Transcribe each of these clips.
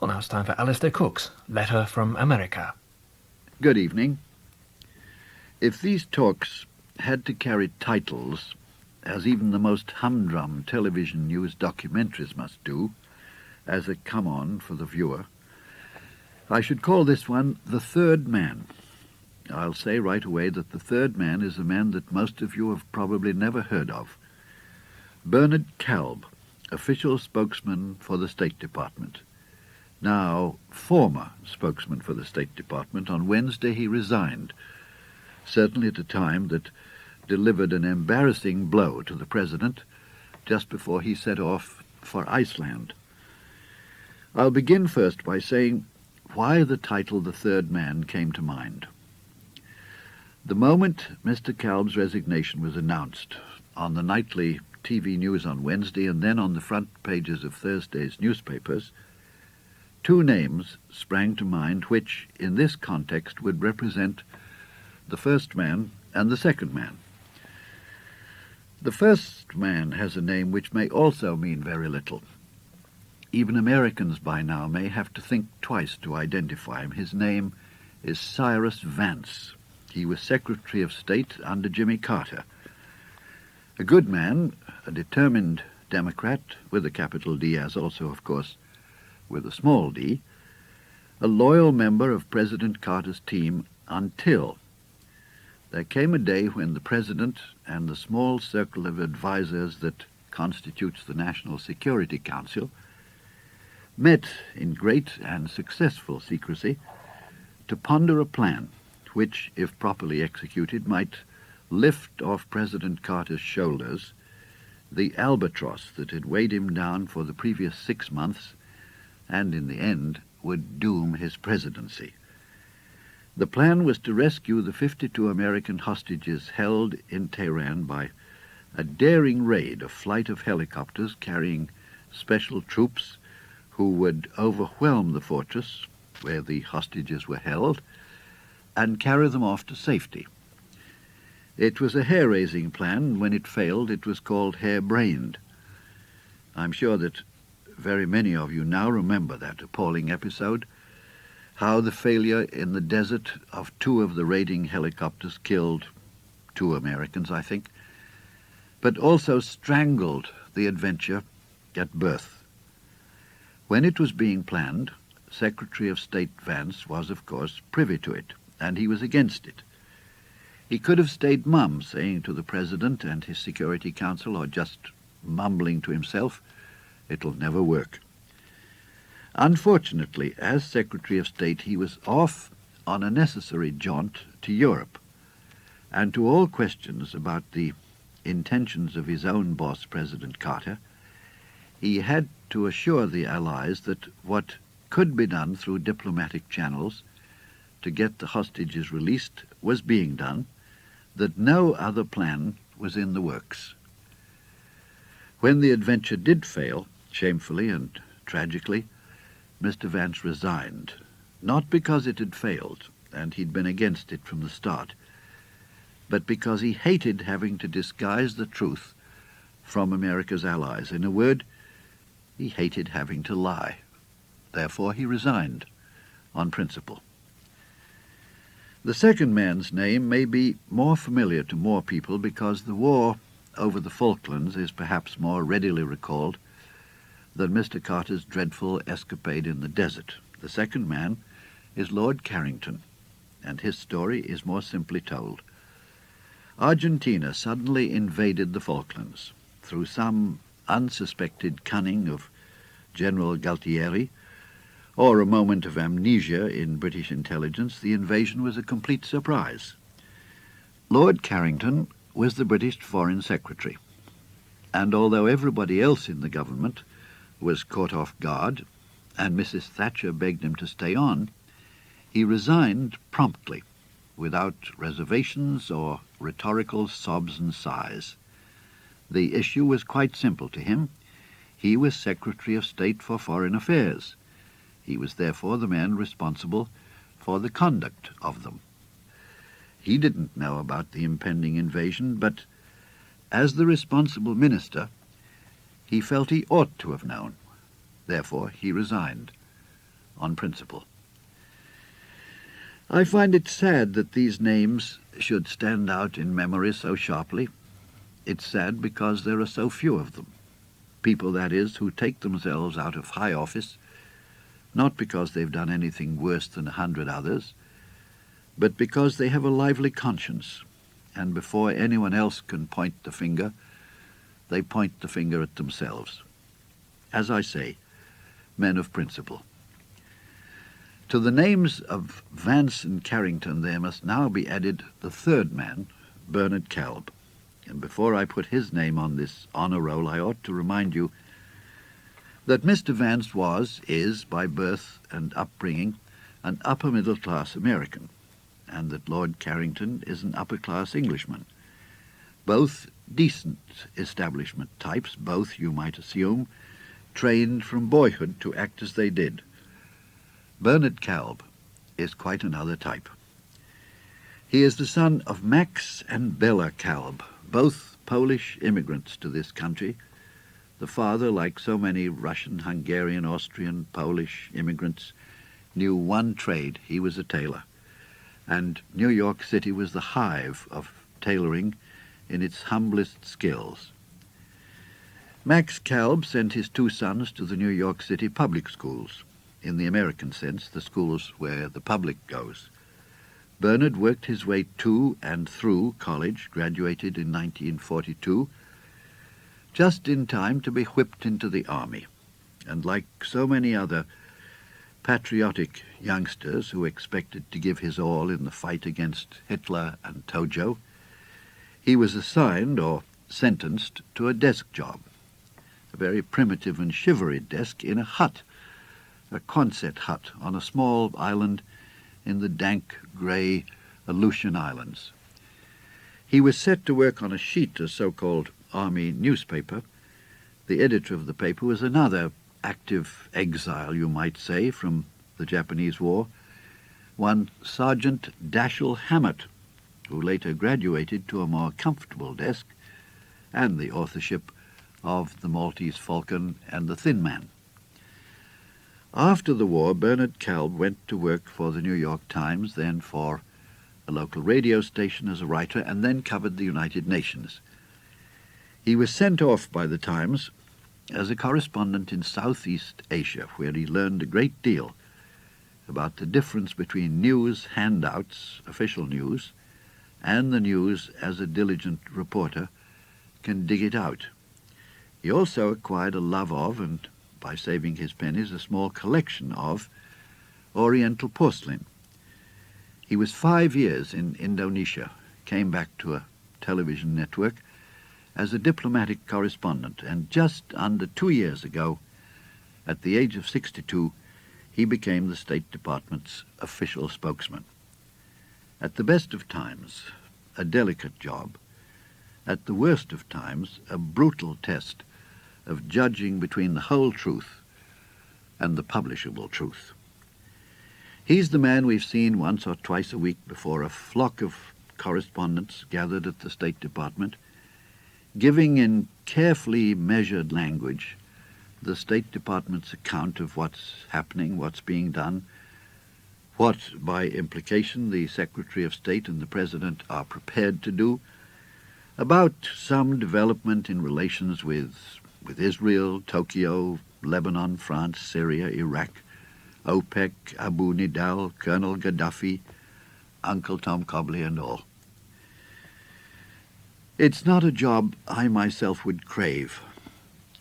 Well, now it's time for Alistair Cook's Letter from America. Good evening. If these talks had to carry titles, as even the most humdrum television news documentaries must do, as a come-on for the viewer, I should call this one The Third Man. I'll say right away that the third man is a man that most of you have probably never heard of. Bernard Kalb, official spokesman for the State Department. Now, former spokesman for the State Department. On Wednesday he resigned, certainly at a time that delivered an embarrassing blow to the President just before he set off for Iceland. I'll begin first by saying why the title The Third Man came to mind. The moment Mr. Kalb's resignation was announced on the nightly TV news on Wednesday and then on the front pages of Thursday's newspapers, two names sprang to mind which, in this context, would represent the first man and the second man. The first man has a name which may also mean very little. Even Americans by now may have to think twice to identify him. His name is Cyrus Vance. He was Secretary of State under Jimmy Carter. A good man, a determined Democrat, with a capital D, as also, of course, with a small d, a loyal member of President Carter's team until there came a day when the President and the small circle of advisers that constitutes the National Security Council met in great and successful secrecy to ponder a plan which, if properly executed, might lift off President Carter's shoulders the albatross that had weighed him down for the previous 6 months and, in the end, would doom his presidency. The plan was to rescue the 52 American hostages held in Tehran by a daring raid, a flight of helicopters carrying special troops who would overwhelm the fortress where the hostages were held and carry them off to safety. It was a hair-raising plan. When it failed, it was called hair-brained. I'm sure that very many of you now remember that appalling episode, how the failure in the desert of 2 of the raiding helicopters killed 2 Americans, I think, but also strangled the adventure at birth. When it was being planned, Secretary of State Vance was, of course, privy to it, and he was against it. He could have stayed mum, saying to the President and his Security Council, or just mumbling to himself, "It'll never work." Unfortunately, as Secretary of State, he was off on a necessary jaunt to Europe, and to all questions about the intentions of his own boss, President Carter, he had to assure the Allies that what could be done through diplomatic channels to get the hostages released was being done, that no other plan was in the works. When the adventure did fail, shamefully and tragically, Mr. Vance resigned, not because it had failed, and he'd been against it from the start, but because he hated having to disguise the truth from America's allies. In a word, he hated having to lie. Therefore, he resigned on principle. The second man's name may be more familiar to more people because the war over the Falklands is perhaps more readily recalled than Mr. Carter's dreadful escapade in the desert. The second man is Lord Carrington, and his story is more simply told. Argentina suddenly invaded the Falklands. Through some unsuspected cunning of General Galtieri, or a moment of amnesia in British intelligence, the invasion was a complete surprise. Lord Carrington was the British Foreign Secretary, and although everybody else in the government was caught off guard, and Mrs. Thatcher begged him to stay on, he resigned promptly, without reservations or rhetorical sobs and sighs. The issue was quite simple to him. He was Secretary of State for Foreign Affairs. He was therefore the man responsible for the conduct of them. He didn't know about the impending invasion, but as the responsible minister, he felt he ought to have known. Therefore, he resigned. on principle. I find it sad that these names should stand out in memory so sharply. It's sad because there are so few of them. People, that is, who take themselves out of high office, not because they've done anything worse than 100 others, but because they have a lively conscience, and before anyone else can point the finger, they point the finger at themselves. As I say, men of principle. To the names of Vance and Carrington there must now be added the third man, Bernard Calb. And before I put his name on this honor roll, I ought to remind you that Mr. Vance is, by birth and upbringing, an upper-middle-class American, and that Lord Carrington is an upper-class Englishman. Both decent establishment types, both, you might assume, trained from boyhood to act as they did. Bernard Calb is quite another type. He is the son of Max and Bella Calb, both Polish immigrants to this country. The father, like so many Russian, Hungarian, Austrian, Polish immigrants, knew one trade. He was a tailor. And New York City was the hive of tailoring in its humblest skills. Max Calb sent his two sons to the New York City public schools, in the American sense, the schools where the public goes. Bernard worked his way to and through college, graduated in 1942, just in time to be whipped into the army. And like so many other patriotic youngsters who expected to give his all in the fight against Hitler and Tojo, he was assigned or sentenced to a desk job, a very primitive and shivery desk in a hut, a Quonset hut on a small island in the dank, grey Aleutian Islands. He was set to work on a sheet of so-called army newspaper. The editor of the paper was another active exile, you might say, from the Japanese War, one Sergeant Dashiell Hammett, who later graduated to a more comfortable desk and the authorship of The Maltese Falcon and The Thin Man. After the war, Bernard Calb went to work for the New York Times, then for a local radio station as a writer, and then covered the United Nations. He was sent off by the Times as a correspondent in Southeast Asia, where he learned a great deal about the difference between news handouts, official news, and the news as a diligent reporter can dig it out. He also acquired a love of, and by saving his pennies, a small collection of Oriental porcelain. He was 5 years in Indonesia, came back to a television network as a diplomatic correspondent, and just under 2 years ago, at the age of 62, he became the State Department's official spokesman. At the best of times, a delicate job. At the worst of times, a brutal test of judging between the whole truth and the publishable truth. He's the man we've seen once or twice a week before a flock of correspondents gathered at the State Department, giving in carefully measured language the State Department's account of what's happening, what's being done, what, by implication, the Secretary of State and the President are prepared to do, about some development in relations with Israel, Tokyo, Lebanon, France, Syria, Iraq, OPEC, Abu Nidal, Colonel Gaddafi, Uncle Tom Cobley, and all. It's not a job I myself would crave.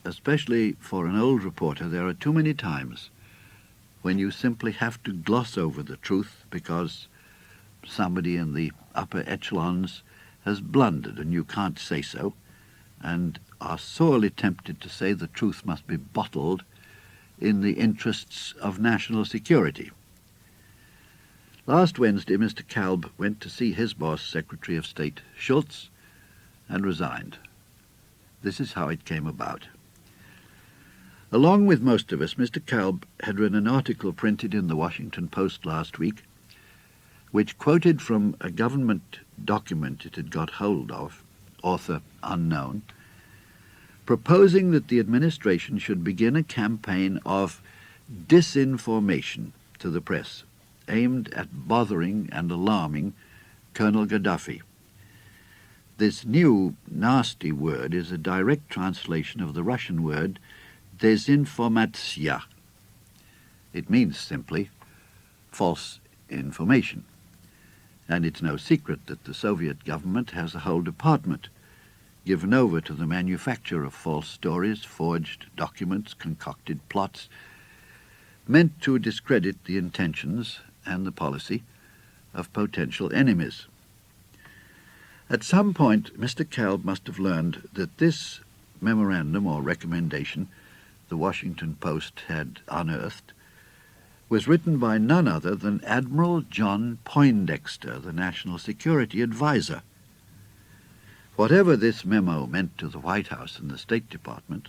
Especially for an old reporter, there are too many times when you simply have to gloss over the truth because somebody in the upper echelons has blundered and you can't say so, and are sorely tempted to say the truth must be bottled in the interests of national security. Last Wednesday, Mr. Calb went to see his boss, Secretary of State Schultz, and resigned. This is how it came about. Along with most of us, Mr. Calb had read an article printed in the Washington Post last week, which quoted from a government document it had got hold of, author unknown, proposing that the administration should begin a campaign of disinformation to the press aimed at bothering and alarming Colonel Gaddafi. This new nasty word is a direct translation of the Russian word desinformatsiya. It means simply false information. And it's no secret that the Soviet government has a whole department given over to the manufacture of false stories, forged documents, concocted plots, meant to discredit the intentions and the policy of potential enemies. At some point, Mr. Kalb must have learned that this memorandum or recommendation the Washington Post had unearthed was written by none other than Admiral John Poindexter, the National Security Advisor. Whatever this memo meant to the White House and the State Department,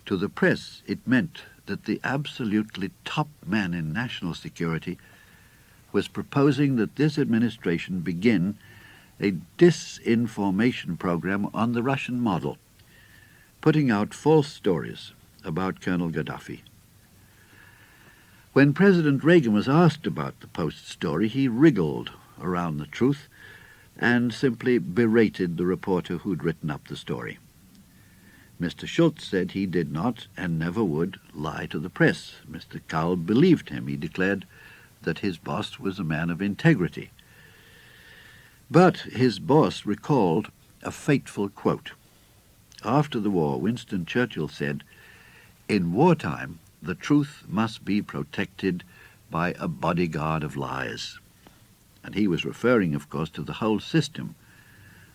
to the press it meant that the absolutely top man in national security was proposing that this administration begin a disinformation program on the Russian model, putting out false stories about Colonel Gaddafi. When President Reagan was asked about the Post story, he wriggled around the truth and simply berated the reporter who'd written up the story. Mr. Schultz said he did not and never would lie to the press. Mr. Kalb believed him. He declared that his boss was a man of integrity. But his boss recalled a fateful quote. After the war, Winston Churchill said, "In wartime, the truth must be protected by a bodyguard of lies." And he was referring, of course, to the whole system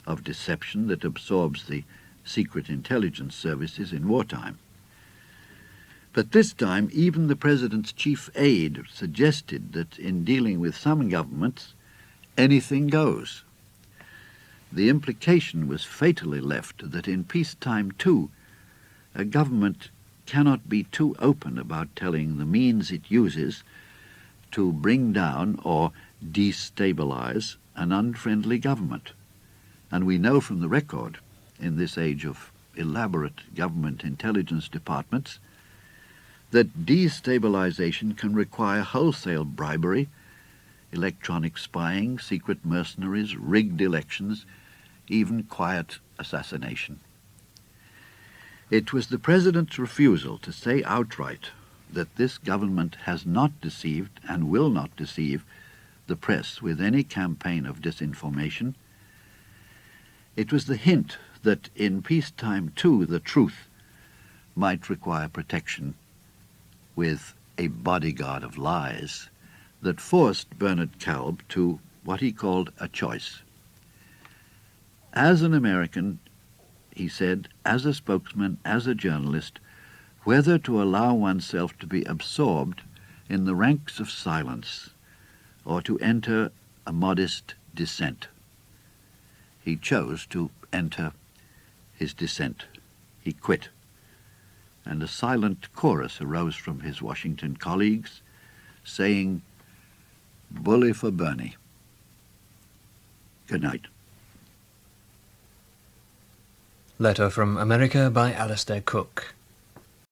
of deception that absorbs the secret intelligence services in wartime. But this time, even the President's chief aide suggested that in dealing with some governments, anything goes. The implication was fatally left that in peacetime, too, a government cannot be too open about telling the means it uses to bring down or destabilize an unfriendly government. And we know from the record, in this age of elaborate government intelligence departments, that destabilization can require wholesale bribery, electronic spying, secret mercenaries, rigged elections, even quiet assassination. It was the President's refusal to say outright that this government has not deceived and will not deceive the press with any campaign of disinformation. It was the hint that in peacetime, too, the truth might require protection with a bodyguard of lies that forced Bernard Kalb to what he called a choice. As an American, he said, as a spokesman, as a journalist, whether to allow oneself to be absorbed in the ranks of silence or to enter a modest dissent. He chose to enter his dissent. He quit. And a silent chorus arose from his Washington colleagues, saying, "Bully for Bernie." Good night. Letter from America by Alistair Cooke.